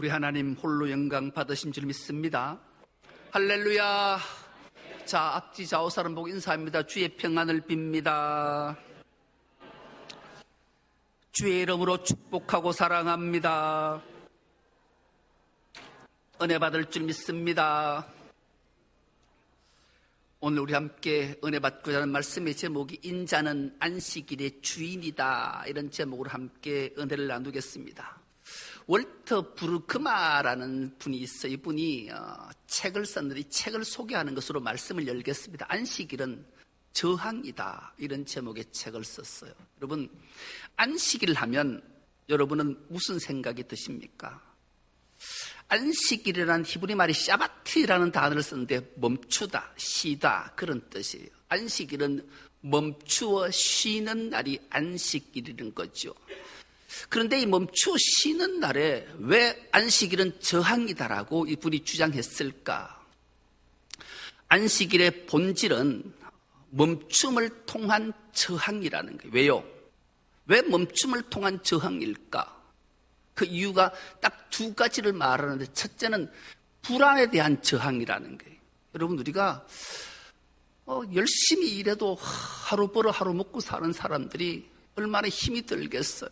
우리 하나님 홀로 영광 받으신 줄 믿습니다. 할렐루야. 자, 앞뒤 좌우 사람 보고 인사합니다. 주의 평안을 빕니다. 주의 이름으로 축복하고 사랑합니다. 은혜 받을 줄 믿습니다. 오늘 우리 함께 은혜 받고자 하는 말씀의 제목이 인자는 안식일의 주인이다, 이런 제목으로 함께 은혜를 나누겠습니다. 월터 브루크마라는 분이 있어요. 이분이 책을 썼는데 이 책을 소개하는 것으로 말씀을 열겠습니다. 안식일은 저항이다, 이런 제목의 책을 썼어요. 여러분, 안식일 하면 여러분은 무슨 생각이 드십니까? 안식일이라는 히브리 말이 샤바트라는 단어를 쓰는데 멈추다, 쉬다, 그런 뜻이에요. 안식일은 멈추어 쉬는 날이 안식일이라는 거죠. 그런데 이 멈추어 쉬는 날에 왜 안식일은 저항이다라고 이분이 주장했을까? 안식일의 본질은 멈춤을 통한 저항이라는 거예요. 왜요? 왜 멈춤을 통한 저항일까? 그 이유가 딱 두 가지를 말하는데, 첫째는 불안에 대한 저항이라는 거예요. 여러분, 우리가 열심히 일해도 하루 벌어 하루 먹고 사는 사람들이 얼마나 힘이 들겠어요.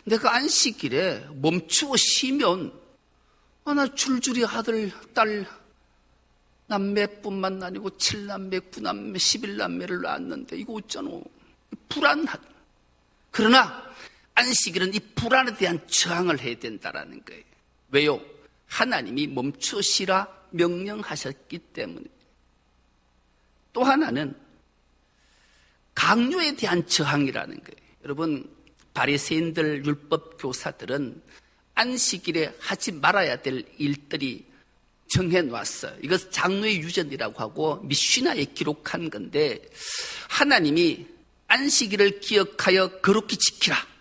근데 그 안식일에 멈추어 쉬면 나 줄줄이 아들, 딸, 남매뿐만 아니고 7남매, 9남매, 11남매를 낳았는데 이거 어쩌노? 불안하다. 그러나 안식일은 이 불안에 대한 저항을 해야 된다는 거예요. 왜요? 하나님이 멈추어 쉬라 명령하셨기 때문에. 또 하나는 강요에 대한 저항이라는 거예요. 여러분, 바리새인들, 율법 교사들은 안식일에 하지 말아야 될 일들이 정해놨어요. 이것 장로의 유전이라고 하고 미슈나에 기록한 건데, 하나님이 안식일을 기억하여 거룩히 지키라,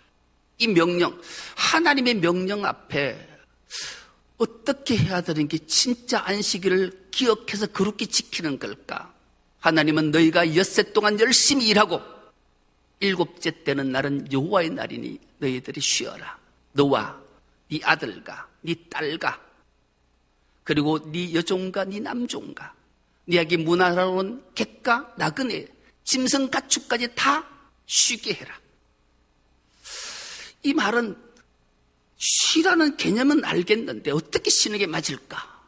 이 명령, 하나님의 명령 앞에 어떻게 해야 되는 게 진짜 안식일을 기억해서 거룩히 지키는 걸까? 하나님은 너희가 엿새 동안 열심히 일하고 일곱째 때는 날은 여호와의 날이니 너희들이 쉬어라. 너와 네 아들과 네 딸과 그리고 네 여종과 네 남종과 네에게 문하러 온 객과 나그네, 짐승 가축까지 다 쉬게 해라. 이 말은 쉬라는 개념은 알겠는데 어떻게 쉬는 게 맞을까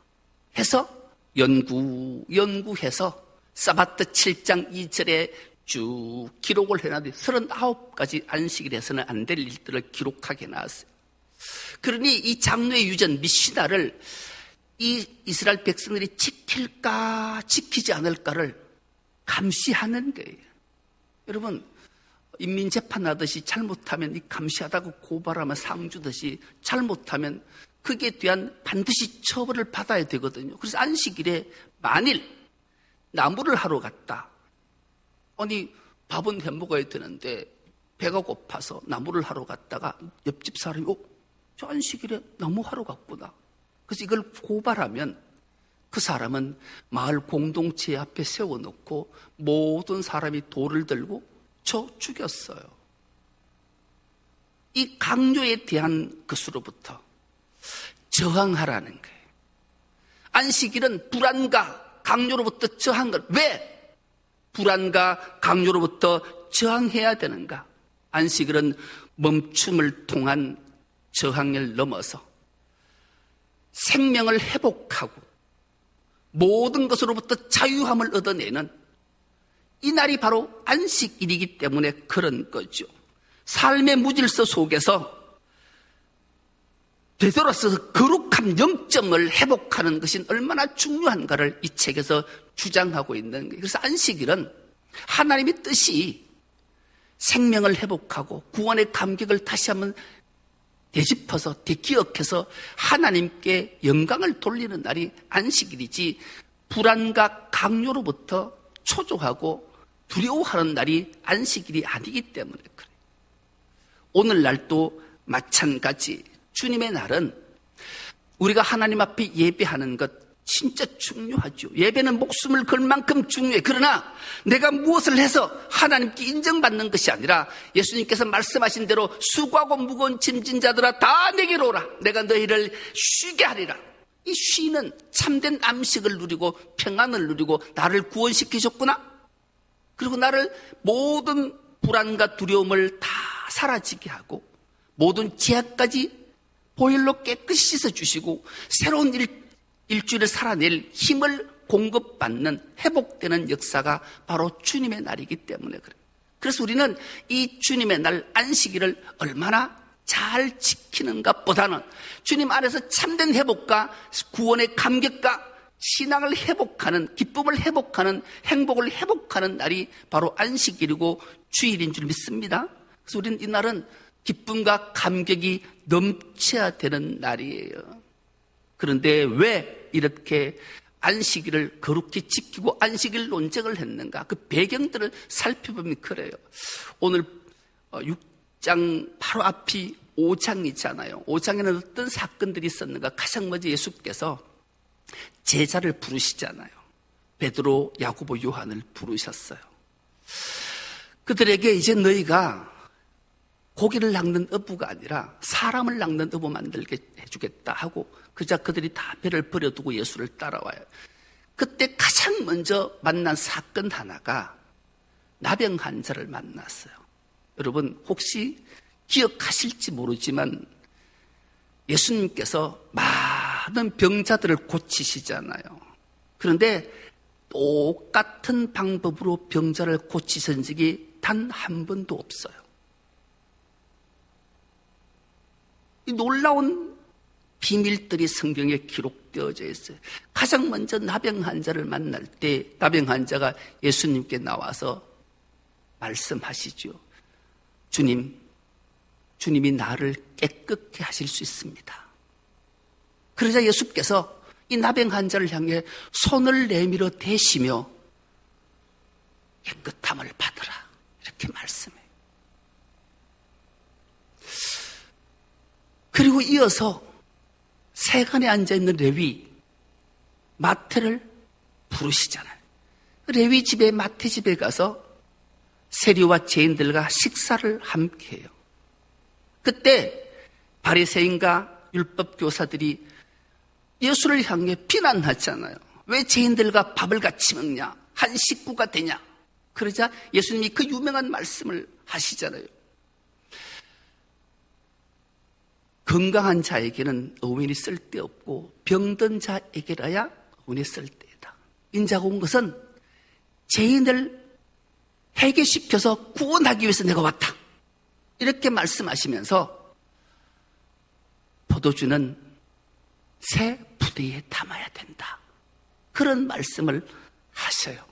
해서 연구해서 사바트 7장 2절에 쭉 기록을 해놨는데 39가지 안식일에서는 안 될 일들을 기록하게 나왔어요. 그러니 이 장로의 유전 미시나를 이 이스라엘 백성들이 지킬까 지키지 않을까를 감시하는 거예요. 여러분, 인민재판하듯이 잘못하면 이 감시하다고 고발하면 상 주듯이 잘못하면 그에 대한 반드시 처벌을 받아야 되거든요. 그래서 안식일에 만일 나무를 하러 갔다, 아니 밥은 해 먹어야 되는데 배가 고파서 나무를 하러 갔다가 옆집 사람이 저 안식일에 나무 하러 갔구나, 그래서 이걸 고발하면 그 사람은 마을 공동체 앞에 세워놓고 모든 사람이 돌을 들고 저 죽였어요. 이 강요에 대한 것으로부터 저항하라는 거예요. 안식일은 불안과 강요로부터 저항을, 왜 불안과 강요로부터 저항해야 되는가? 안식일은 멈춤을 통한 저항을 넘어서 생명을 회복하고 모든 것으로부터 자유함을 얻어내는 이 날이 바로 안식일이기 때문에 그런 거죠. 삶의 무질서 속에서 되돌아서서 거룩한 영점을 회복하는 것이 얼마나 중요한가를 이 책에서 주장하고 있는 거예요. 그래서 안식일은 하나님의 뜻이 생명을 회복하고 구원의 감격을 다시 한번 되짚어서 되기억해서 하나님께 영광을 돌리는 날이 안식일이지, 불안과 강요로부터 초조하고 두려워하는 날이 안식일이 아니기 때문에 그래요. 오늘날도 마찬가지. 주님의 날은 우리가 하나님 앞에 예배하는 것, 진짜 중요하죠. 예배는 목숨을 걸 만큼 중요해. 그러나 내가 무엇을 해서 하나님께 인정받는 것이 아니라 예수님께서 말씀하신 대로 수고하고 무거운 짐진 자들아 다 내게로 오라. 내가 너희를 쉬게 하리라. 이 쉬는 참된 안식을 누리고 평안을 누리고 나를 구원시키셨구나. 그리고 나를 모든 불안과 두려움을 다 사라지게 하고 모든 죄악까지 보혈로 깨끗이 씻어주시고 새로운 일주일을 살아낼 힘을 공급받는 회복되는 역사가 바로 주님의 날이기 때문에 그래요. 그래서 우리는 이 주님의 날 안식일을 얼마나 잘 지키는가 보다는 주님 안에서 참된 회복과 구원의 감격과 신앙을 회복하는, 기쁨을 회복하는, 행복을 회복하는 날이 바로 안식일이고 주일인 줄 믿습니다. 그래서 우리는 이 날은 기쁨과 감격이 넘쳐야 되는 날이에요. 그런데 왜 이렇게 안식일을 거룩히 지키고 안식일 논쟁을 했는가? 그 배경들을 살펴보면 그래요. 오늘 6장 바로 앞이 5장이잖아요. 5장에는 어떤 사건들이 있었는가? 가장 먼저 예수께서 제자를 부르시잖아요. 베드로, 야고보, 요한을 부르셨어요. 그들에게 이제 너희가 고기를 낚는 어부가 아니라 사람을 낚는 어부 만들게 해주겠다 하고 그들이 다 배를 버려두고 예수를 따라와요. 그때 가장 먼저 만난 사건 하나가 나병 환자를 만났어요. 여러분 혹시 기억하실지 모르지만 예수님께서 많은 병자들을 고치시잖아요. 그런데 똑같은 방법으로 병자를 고치신 적이 단 한 번도 없어요. 이 놀라운 비밀들이 성경에 기록되어져 있어요. 가장 먼저 나병 환자를 만날 때 나병 환자가 예수님께 나와서 말씀하시죠. 주님이 나를 깨끗게 하실 수 있습니다. 그러자 예수께서 이 나병 환자를 향해 손을 내밀어 대시며 깨끗함을 받으라 이렇게 말씀해요. 그리고 이어서 세간에 앉아있는 레위 마태를 부르시잖아요. 레위 집에 마태 집에 가서 세리와 죄인들과 식사를 함께 해요. 그때 바리새인과 율법 교사들이 예수를 향해 비난하잖아요. 왜 죄인들과 밥을 같이 먹냐? 한 식구가 되냐? 그러자 예수님이 그 유명한 말씀을 하시잖아요. 건강한 자에게는 의인이 쓸데없고 병든 자에게라야 의인이 쓸데이다. 인자가 온 것은 죄인을 해결시켜서 구원하기 위해서 내가 왔다. 이렇게 말씀하시면서 포도주는 새 부대에 담아야 된다. 그런 말씀을 하셔요.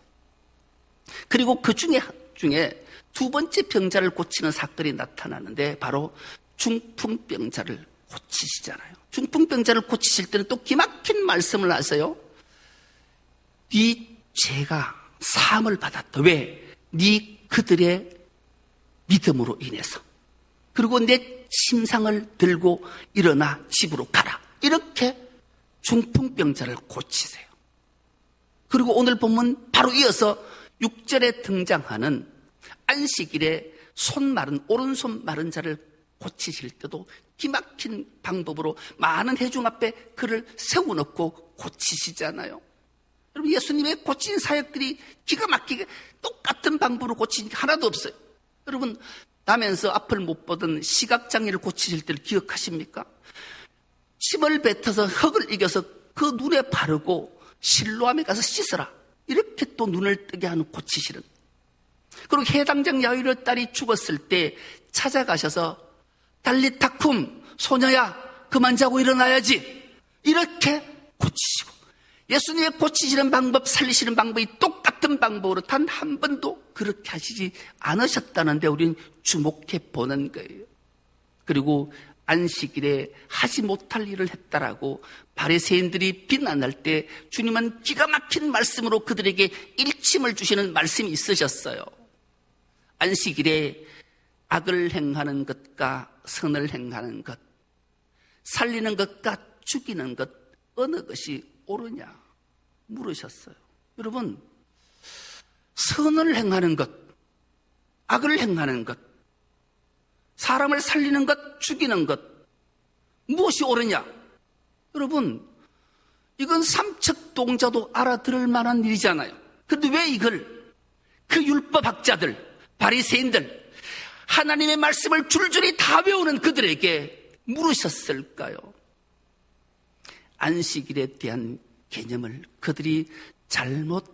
그리고 그 중에 두 번째 병자를 고치는 사건이 나타나는데 바로 중풍병자를 고치시잖아요. 중풍병자를 고치실 때는 또 기막힌 말씀을 하세요. 네 죄가 사함을 받았다. 왜? 네 그들의 믿음으로 인해서. 그리고 내 침상을 들고 일어나 집으로 가라. 이렇게 중풍병자를 고치세요. 그리고 오늘 보면 바로 이어서 6절에 등장하는 안식일에 오른손 마른 자를 고치실 때도 기막힌 방법으로 많은 회중 앞에 그를 세워놓고 고치시잖아요. 여러분 예수님의 고친 사역들이 기가 막히게 똑같은 방법으로 고치는 게 하나도 없어요. 여러분 나면서 앞을 못 보던 시각장애를 고치실 때를 기억하십니까? 침을 뱉어서 흙을 이겨서 그 눈에 바르고 실로암에 가서 씻어라. 이렇게 또 눈을 뜨게 하는 고치시는. 그리고 해당장 야이로 딸이 죽었을 때 찾아가셔서 달리타쿰 소녀야 그만 자고 일어나야지. 이렇게 고치시고 예수님의 고치시는 방법 살리시는 방법이 똑같은 방법으로 단 한 번도 그렇게 하시지 않으셨다는데 우리는 주목해 보는 거예요. 그리고 안식일에 하지 못할 일을 했다라고 바리새인들이 비난할 때 주님은 기가 막힌 말씀으로 그들에게 일침을 주시는 말씀이 있으셨어요. 안식일에 악을 행하는 것과 선을 행하는 것, 살리는 것과 죽이는 것 어느 것이 옳으냐? 물으셨어요. 여러분, 선을 행하는 것, 악을 행하는 것, 사람을 살리는 것, 죽이는 것, 무엇이 옳으냐? 여러분, 이건 삼척동자도 알아들을 만한 일이잖아요. 그런데 왜 이걸 그 율법학자들, 바리새인들, 하나님의 말씀을 줄줄이 다 외우는 그들에게 물으셨을까요? 안식일에 대한 개념을 그들이 잘못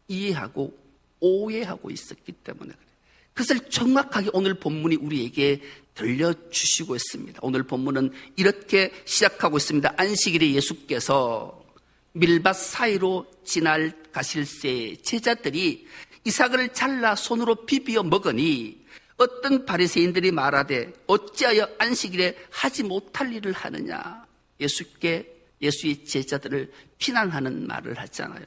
이해하고 오해하고 있었기 때문에 그래요. 그것을 정확하게 오늘 본문이 우리에게 들려주시고 있습니다. 오늘 본문은 이렇게 시작하고 있습니다. 안식일에 예수께서 밀밭 사이로 가실새 제자들이 이삭을 잘라 손으로 비비어 먹으니 어떤 바리새인들이 말하되 어찌하여 안식일에 하지 못할 일을 하느냐. 예수의 제자들을 비난하는 말을 하잖아요.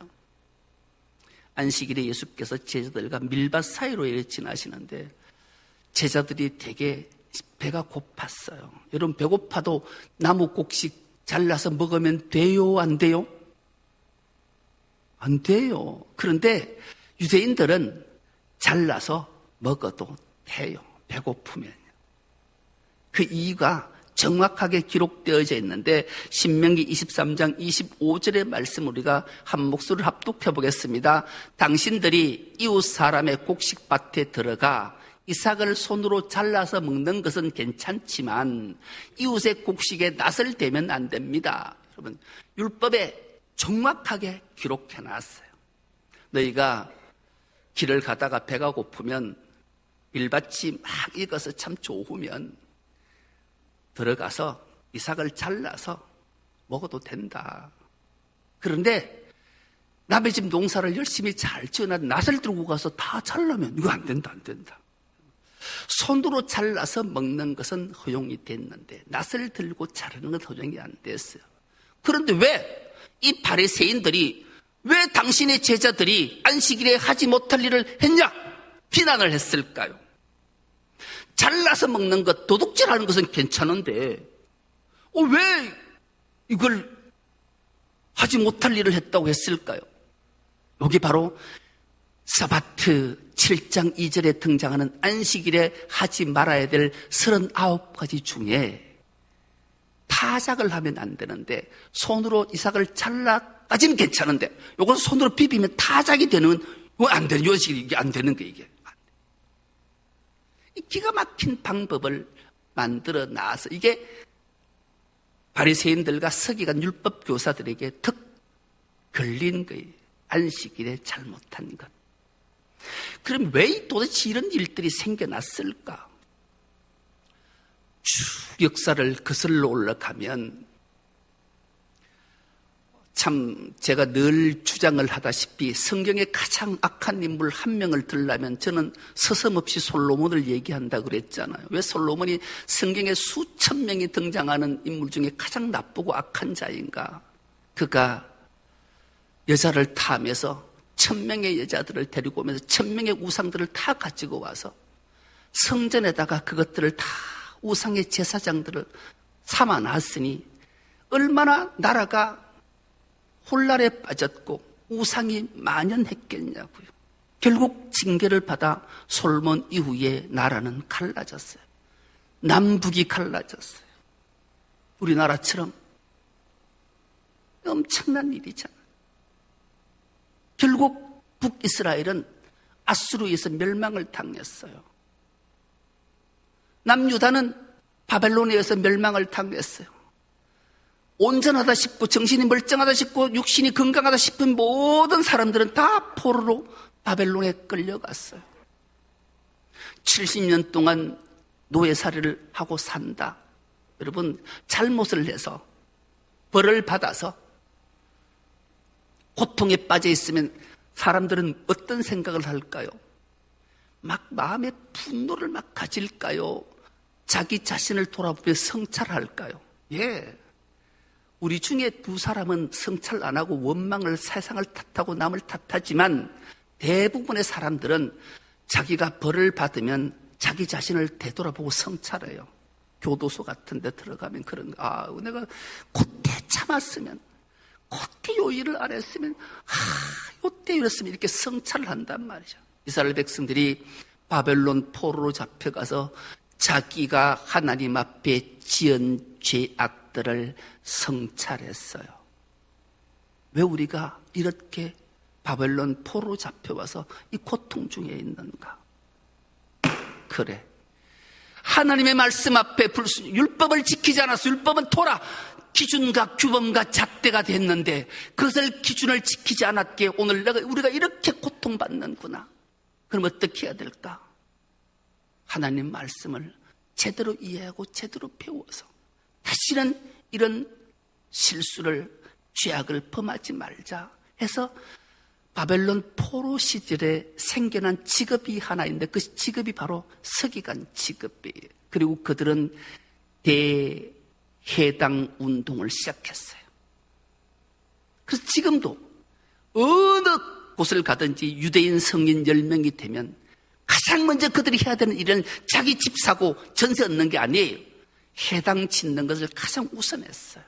안식일에 예수께서 제자들과 밀밭 사이로 지나시는데 제자들이 되게 배가 고팠어요. 여러분, 배고파도 나무 곡식 잘라서 먹으면 돼요? 안 돼요? 안 돼요. 그런데 유대인들은 잘라서 먹어도 돼요. 배고프면요. 그 이유가 정확하게 기록되어져 있는데 신명기 23장 25절의 말씀 우리가 한 목소리를 합독해 보겠습니다. 당신들이 이웃 사람의 곡식밭에 들어가 이삭을 손으로 잘라서 먹는 것은 괜찮지만 이웃의 곡식에 낯을 대면 안 됩니다. 여러분, 율법에 정확하게 기록해 놨어요. 너희가 길을 가다가 배가 고프면 밀밭이 막 익어서 참 좋으면 들어가서 이삭을 잘라서 먹어도 된다. 그런데 남의 집 농사를 열심히 잘 지어놨는데 낫을 들고 가서 다 잘라면 이거 안 된다, 안 된다. 손으로 잘라서 먹는 것은 허용이 됐는데 낫을 들고 자르는 건 허용이 안 됐어요. 그런데 왜 이 바리새인들이 왜 당신의 제자들이 안식일에 하지 못할 일을 했냐? 비난을 했을까요? 잘라서 먹는 것, 도둑질하는 것은 괜찮은데 왜 이걸 하지 못할 일을 했다고 했을까요? 여기 바로 사바트 7장 2절에 등장하는 안식일에 하지 말아야 될 39가지 중에 타작을 하면 안 되는데 손으로 이삭을 잘라까지는 괜찮은데 이건 손으로 비비면 타작이 되는 건 안 되는 요식이 이게 안 되는 거예요. 이게 기가 막힌 방법을 만들어 놔서 이게 바리새인들과 서기관 율법 교사들에게 턱 걸린 거예요. 안식일에 잘못한 것. 그럼 왜 도대체 이런 일들이 생겨났을까? 쭉 역사를 거슬러 올라가면 참 제가 늘 주장을 하다시피 성경에 가장 악한 인물 한 명을 들려면 저는 서슴없이 솔로몬을 얘기한다 그랬잖아요. 왜 솔로몬이 성경에 수천 명이 등장하는 인물 중에 가장 나쁘고 악한 자인가? 그가 여자를 탐해서 1000명의 여자들을 데리고 오면서 1000명의 우상들을 다 가지고 와서 성전에다가 그것들을 다 우상의 제사장들을 삼아놨으니 얼마나 나라가 혼란에 빠졌고 우상이 만연했겠냐고요. 결국 징계를 받아 솔몬 이후에 나라는 갈라졌어요. 남북이 갈라졌어요. 우리나라처럼 엄청난 일이잖아요. 결국 북이스라엘은 아수르에서 멸망을 당했어요. 남유다는 바벨론에 의해서 멸망을 당했어요. 온전하다 싶고 정신이 멀쩡하다 싶고 육신이 건강하다 싶은 모든 사람들은 다 포로로 바벨론에 끌려갔어요. 70년 동안 노예살이를 하고 산다. 여러분, 잘못을 해서 벌을 받아서 고통에 빠져 있으면 사람들은 어떤 생각을 할까요? 막 마음에 분노를 막 가질까요? 자기 자신을 돌아보며 성찰할까요? 예. 우리 중에 두 사람은 성찰 안 하고 원망을 세상을 탓하고 남을 탓하지만 대부분의 사람들은 자기가 벌을 받으면 자기 자신을 되돌아보고 성찰해요. 교도소 같은 데 들어가면 그런 거. 내가 그때 참았으면 그때 요 일을 안 했으면, 요때 이랬으면 이렇게 성찰을 한단 말이죠. 이스라엘 백성들이 바벨론 포로로 잡혀가서 자기가 하나님 앞에 지은 죄악들을 성찰했어요. 왜 우리가 이렇게 바벨론 포로로 잡혀와서 이 고통 중에 있는가? 그래. 하나님의 말씀 앞에 율법을 지키지 않았어. 율법은 토라. 기준과 규범과 잣대가 됐는데 그것을 기준을 지키지 않았기에 오늘 우리가 이렇게 고통받는구나. 그럼 어떻게 해야 될까? 하나님 말씀을 제대로 이해하고 제대로 배워서 다시는 이런 실수를, 죄악을 범하지 말자 해서 바벨론 포로 시절에 생겨난 직업이 하나 있는데 그 직업이 바로 서기관 직업이에요. 그리고 그들은 대해당 운동을 시작했어요. 그래서 지금도 어느 곳을 가든지 유대인 성인 10명이 되면 가장 먼저 그들이 해야 되는 일은 자기 집 사고 전세 얻는 게 아니에요. 해당 짓는 것을 가장 우선했어요.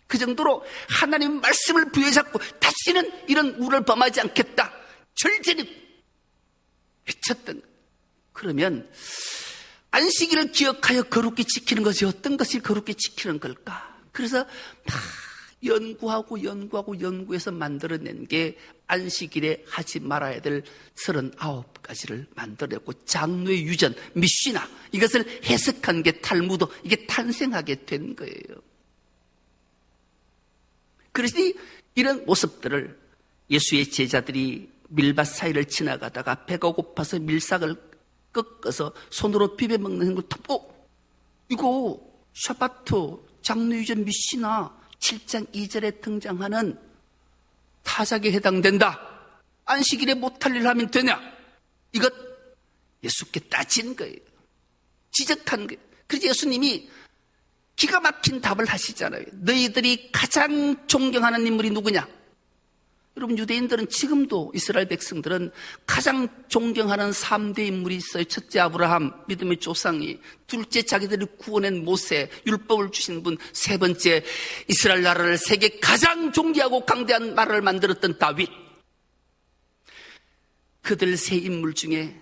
그 정도로 하나님 말씀을 부여잡고 다시는 이런 우를 범하지 않겠다 절제히 외쳤던 거예요. 그러면 안식일을 기억하여 거룩히 지키는 것이 어떤 것이 거룩히 지키는 걸까? 그래서 막 연구해서 만들어낸 게 안식일에 하지 말아야 될 39가지를 만들어냈고 장로의 유전, 미시나 이것을 해석한 게 탈무드, 이게 탄생하게 된 거예요. 그래서 이런 모습들을 예수의 제자들이 밀밭 사이를 지나가다가 배가 고파서 밀싹을 꺾어서 손으로 비벼 먹는 걸 이거 샤바트, 장로유전 미시나 7장 2절에 등장하는 타작에 해당된다. 안식일에 못할 일 하면 되냐? 이것 예수께 따진 거예요. 지적한 거예요. 그래서 예수님이 기가 막힌 답을 하시잖아요. 너희들이 가장 존경하는 인물이 누구냐? 여러분, 유대인들은 지금도 이스라엘 백성들은 가장 존경하는 3대 인물이 있어요. 첫째 아브라함, 믿음의 조상이. 둘째 자기들이 구원한 모세, 율법을 주신 분. 세 번째 이스라엘 나라를 세계 가장 존귀하고 강대한 나라를 만들었던 다윗. 그들 세 인물 중에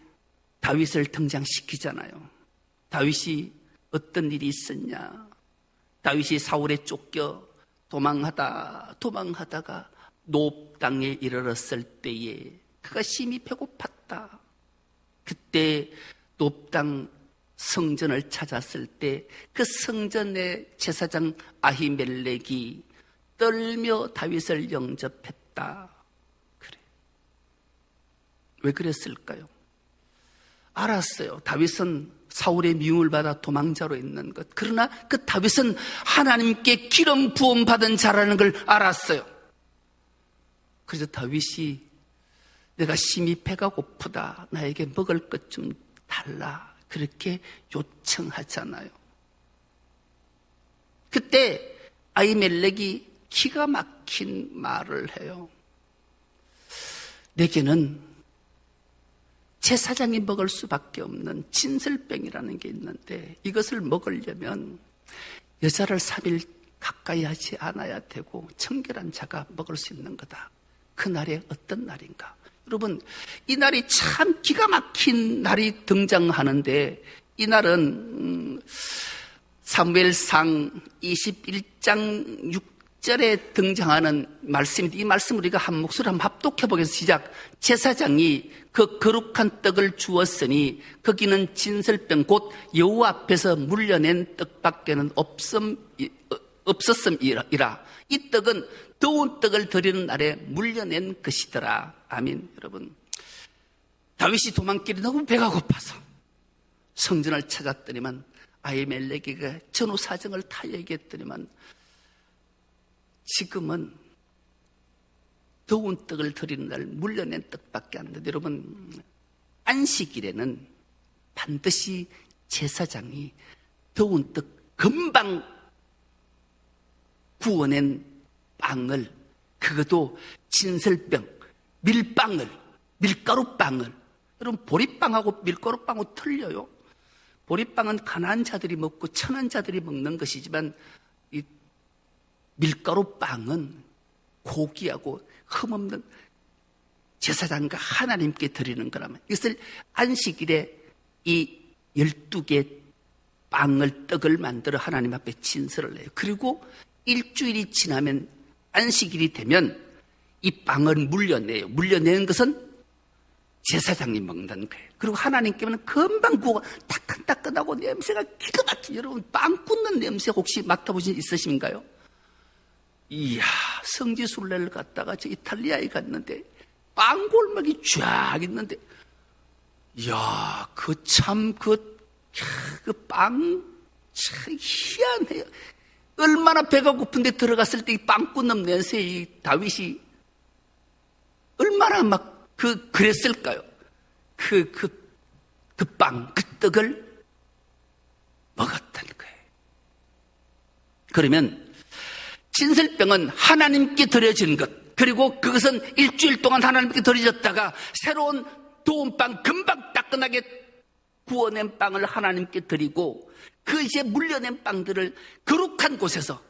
다윗을 등장시키잖아요. 다윗이 어떤 일이 있었냐? 다윗이 사울에 쫓겨 도망하다가 노업 땅에 이르렀을 때에 그가 심히 배고팠다. 그때 노업 땅 성전을 찾았을 때 그 성전의 제사장 아히멜렉이 떨며 다윗을 영접했다. 그래. 왜 그랬을까요? 알았어요. 다윗은 사울의 미움을 받아 도망자로 있는 것. 그러나 그 다윗은 하나님께 기름 부음 받은 자라는 걸 알았어요. 그래서 다윗이 내가 심히 배가 고프다. 나에게 먹을 것 좀 달라. 그렇게 요청하잖아요. 그때 아히멜렉이 기가 막힌 말을 해요. 내게는 제사장이 먹을 수밖에 없는 진설병이라는 게 있는데 이것을 먹으려면 여자를 3일 가까이 하지 않아야 되고 청결한 자가 먹을 수 있는 거다. 그날이 어떤 날인가? 여러분, 이 날이 참 기가 막힌 날이 등장하는데 이 날은 사무엘상 21장 6절에 등장하는 말씀인데 이 말씀을 우리가 한 목소리로 한번 합독해 보겠습니다. 시작. 제사장이 그 거룩한 떡을 주었으니 거기는 진설병 곧 여호와 앞에서 물려낸 떡밖에는 없었음이라. 이 떡은 더운 떡을 드리는 날에 물려낸 것이더라. 아멘. 여러분, 다윗이 도망길에 너무 배가 고파서 성전을 찾았더니만 아히멜렉에게 전후 사정을 다 얘기했더니만 지금은 더운 떡을 드리는 날 물려낸 떡밖에 안 되는데 여러분, 안식일에는 반드시 제사장이 더운 떡 금방 구워낸 빵을, 그것도 진설병, 밀가루빵을, 여러분 보리빵하고 밀가루빵하고 틀려요. 보리빵은 가난한 자들이 먹고 천한 자들이 먹는 것이지만 이 밀가루빵은 고귀하고 흠없는 제사장과 하나님께 드리는 거라면 이것을 안식일에 이 12개 떡을 만들어 하나님 앞에 진설을 해요. 그리고 일주일이 지나면 안식일이 되면 이 빵을 물려내요. 물려내는 것은 제사장이 먹는 거예요. 그리고 하나님께는 금방 구워 따끈따끈하고 냄새가 기가 막히게. 여러분 빵 굽는 냄새 혹시 맡아보신 적 있으신가요? 이야, 성지순례를 갔다가 저 이탈리아에 갔는데 빵 골목이 쫙 있는데 이야, 그 빵 참 희한해요. 얼마나 배가 고픈데 들어갔을 때 이 빵 굽는 냄새, 이 다윗이 얼마나 막 그랬을까요? 그 떡을 먹었던 거예요. 그러면 진설병은 하나님께 드려진 것, 그리고 그것은 일주일 동안 하나님께 드려졌다가 새로운 도움빵, 금방 따끈하게 구워낸 빵을 하나님께 드리고 그 이제 물려낸 빵들을 거룩한 곳에서,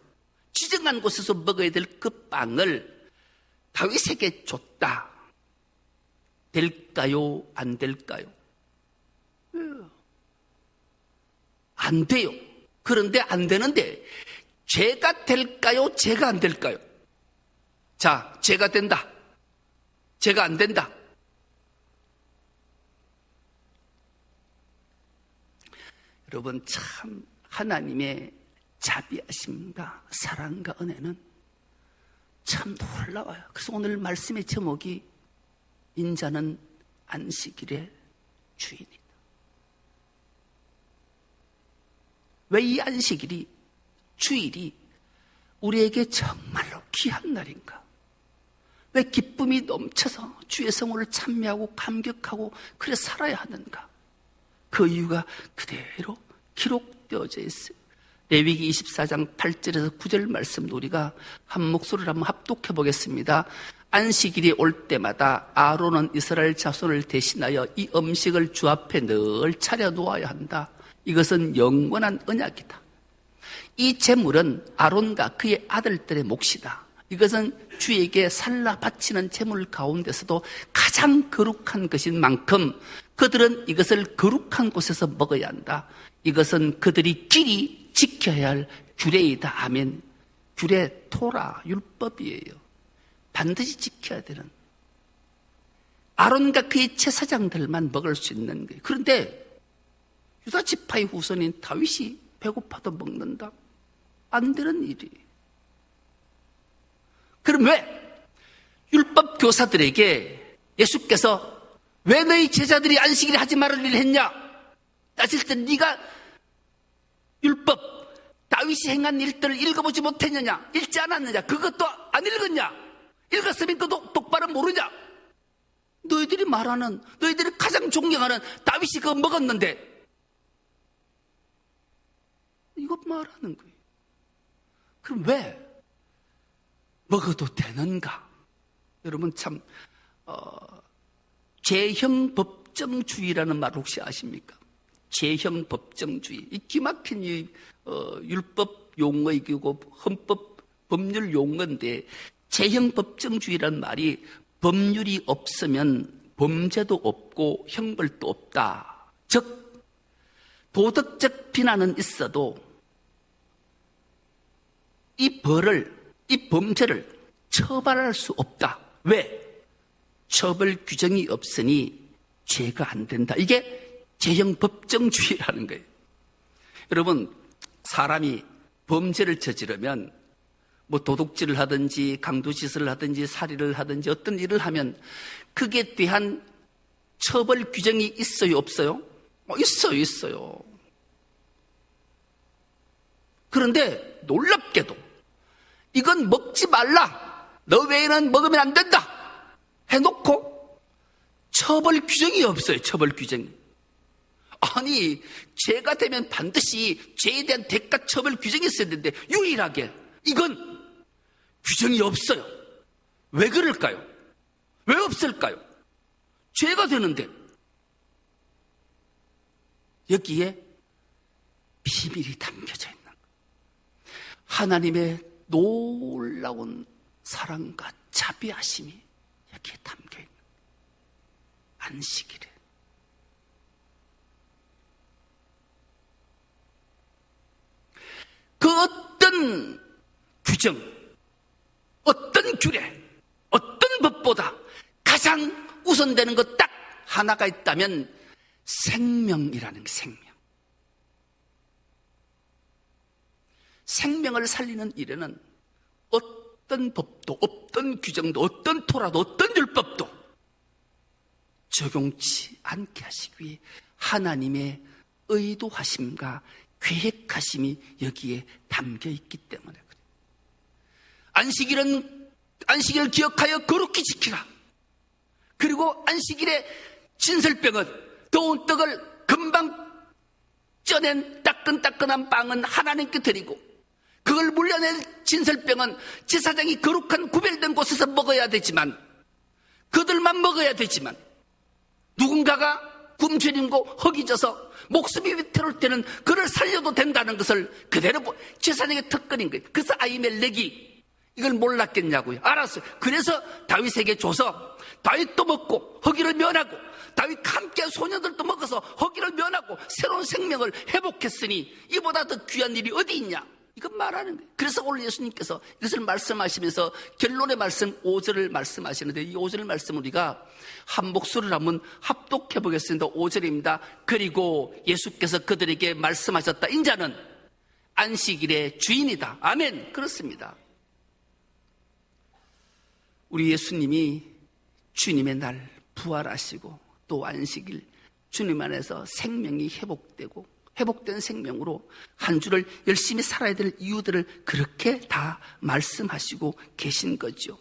지정한 곳에서 먹어야 될 그 빵을 다윗에게 줬다. 될까요? 안 될까요? 안 돼요. 그런데 안 되는데 죄가 될까요? 죄가 안 될까요? 자, 죄가 된다. 죄가 안 된다. 여러분, 참 하나님의 자비하심과 사랑과 은혜는 참 놀라워요. 그래서 오늘 말씀의 제목이 인자는 안식일의 주인이다. 왜 이 안식일이, 주일이 우리에게 정말로 귀한 날인가? 왜 기쁨이 넘쳐서 주의 성호를 찬미하고 감격하고 그래 살아야 하는가? 그 이유가 그대로 기록되어져 있어요. 레위기 24장 8절에서 9절 말씀도 우리가 한 목소리를 한번 합독해 보겠습니다. 안식일이 올 때마다 아론은 이스라엘 자손을 대신하여 이 음식을 주 앞에 늘 차려 놓아야 한다. 이것은 영원한 언약이다. 이 제물은 아론과 그의 아들들의 몫이다. 이것은 주에게 살라 바치는 제물 가운데서도 가장 거룩한 것인 만큼 그들은 이것을 거룩한 곳에서 먹어야 한다. 이것은 그들이 길이 지켜야 할 규례이다. 아멘. 규례, 토라, 율법이에요. 반드시 지켜야 되는. 아론과 그의 제사장들만 먹을 수 있는 거예요. 그런데 유다 지파의 후손인 다윗이 배고파도 먹는다? 안 되는 일이에요. 그럼 왜 율법 교사들에게 예수께서 왜 너희 제자들이 안식일에 하지 말을 일을 했냐? 따질 때 네가 율법, 다윗이 행한 일들을 읽어보지 못했느냐? 읽지 않았느냐? 그것도 안 읽었냐? 읽었으면 그도 똑바로 모르냐? 너희들이 말하는, 너희들이 가장 존경하는 다윗이 그거 먹었는데 이거 말하는 거예요. 그럼 왜 먹어도 되는가? 여러분 참 제형법정주의라는 말 혹시 아십니까? 제형법정주의. 이 기막힌 율법 용어이고 헌법 법률 용어인데 제형법정주의라는 말이 법률이 없으면 범죄도 없고 형벌도 없다. 즉 도덕적 비난은 있어도 이 범죄를 처벌할 수 없다. 왜? 처벌 규정이 없으니 죄가 안 된다. 이게 제형법정주의라는 거예요. 여러분, 사람이 범죄를 저지르면 뭐 도둑질을 하든지 강도짓을 하든지 살인을 하든지 어떤 일을 하면 그게 대한 처벌 규정이 있어요, 없어요? 있어요. 그런데 놀랍게도 이건 먹지 말라, 너 외에는 먹으면 안 된다 해놓고 처벌 규정이 없어요. 처벌 규정이. 아니, 죄가 되면 반드시 죄에 대한 대가 처벌 규정이 있어야 되는데 유일하게 이건 규정이 없어요. 왜 그럴까요? 왜 없을까요? 죄가 되는데. 여기에 비밀이 담겨져 있는 거예요. 하나님의 놀라운 사랑과 자비하심이 여기에 담겨있는 안식일에 그 어떤 규정, 어떤 규례, 어떤 법보다 가장 우선되는 것 딱 하나가 있다면 생명이라는 게 생명을 살리는 일에는 어떤 법도, 어떤 규정도, 어떤 토라도, 어떤 율법도 적용치 않게 하시기 위해 하나님의 의도하심과 계획하심이 여기에 담겨 있기 때문에 그래요. 안식일을 기억하여 거룩히 지키라. 그리고 안식일에 진설병은, 더운 떡을 금방 쪄낸 따끈따끈한 빵은 하나님께 드리고, 그걸 물려낸 진설병은 제사장이 거룩한 구별된 곳에서 먹어야 되지만, 그들만 먹어야 되지만, 누군가가 굶주리고 허기져서 목숨이 위태로울 때는 그를 살려도 된다는 것을 그대로 제사장의 특권인 거예요. 그래서 아히멜렉이 이걸 몰랐겠냐고요. 알았어요. 그래서 다윗에게 줘서 다윗도 먹고 허기를 면하고, 다윗과 함께 소녀들도 먹어서 허기를 면하고 새로운 생명을 회복했으니 이보다 더 귀한 일이 어디 있냐, 이건 말하는 거예요. 그래서 오늘 예수님께서 이것을 말씀하시면서 결론의 말씀 5절을 말씀하시는데, 이 5절 말씀 우리가 한 목소리를 한번 합독해 보겠습니다. 5절입니다. 그리고 예수께서 그들에게 말씀하셨다. 인자는 안식일의 주인이다. 아멘. 그렇습니다. 우리 예수님이 주님의 날 부활하시고 또 안식일 주님 안에서 생명이 회복된 생명으로 한 주를 열심히 살아야 될 이유들을 그렇게 다 말씀하시고 계신 거죠.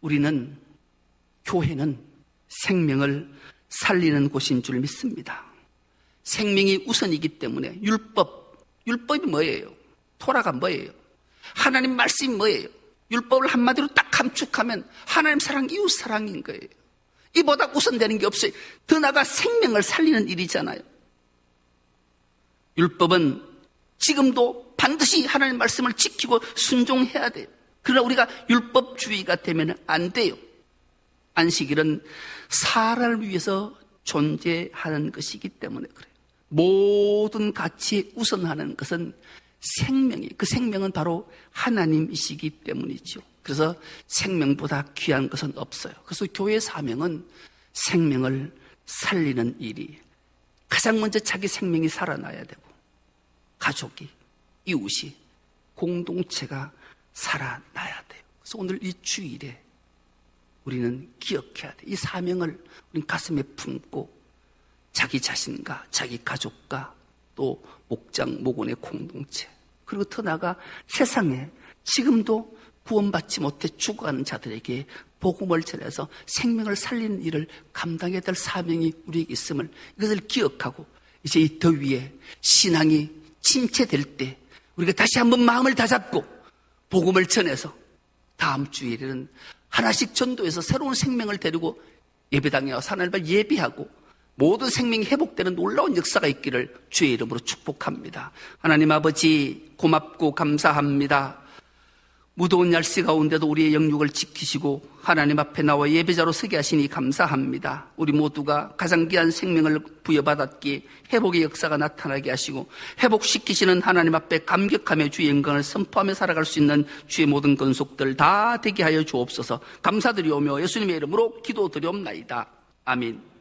우리는, 교회는 생명을 살리는 곳인 줄 믿습니다. 생명이 우선이기 때문에 율법이 뭐예요? 토라가 뭐예요? 하나님 말씀이 뭐예요? 율법을 한마디로 딱 감축하면 하나님 사랑, 이웃 사랑인 거예요. 이보다 우선되는 게 없어요. 더 나아가 생명을 살리는 일이잖아요. 율법은 지금도 반드시 하나님 말씀을 지키고 순종해야 돼요. 그러나 우리가 율법주의가 되면 안 돼요. 안식일은 사람을 위해서 존재하는 것이기 때문에 그래요. 모든 가치에 우선하는 것은 그 생명은 바로 하나님이시기 때문이죠. 그래서 생명보다 귀한 것은 없어요. 그래서 교회의 사명은 생명을 살리는 일이, 가장 먼저 자기 생명이 살아나야 되고, 가족이, 이웃이, 공동체가 살아나야 돼요. 그래서 오늘 이 주일에 우리는 기억해야 돼요. 이 사명을 우리 가슴에 품고 자기 자신과 자기 가족과 또 목장, 목원의 공동체, 그리고 더 나아가 세상에 지금도 구원받지 못해 죽어가는 자들에게 복음을 전해서 생명을 살리는 일을 감당해야 될 사명이 우리에게 있음을, 이것을 기억하고 이제 이 더위에 신앙이 침체될 때 우리가 다시 한번 마음을 다잡고 복음을 전해서 다음 주일에는 하나씩 전도해서 새로운 생명을 데리고 예배당에 와서 하나님을 예배하고 모든 생명이 회복되는 놀라운 역사가 있기를 주의 이름으로 축복합니다. 하나님 아버지, 고맙고 감사합니다. 무더운 날씨 가운데도 우리의 영육을 지키시고 하나님 앞에 나와 예배자로 서게 하시니 감사합니다. 우리 모두가 가장 귀한 생명을 부여받았기에 회복의 역사가 나타나게 하시고 회복시키시는 하나님 앞에 감격하며 주의 영광을 선포하며 살아갈 수 있는 주의 모든 건속들 다 되게 하여 주옵소서. 감사드리오며 예수님의 이름으로 기도드리옵나이다. 아멘.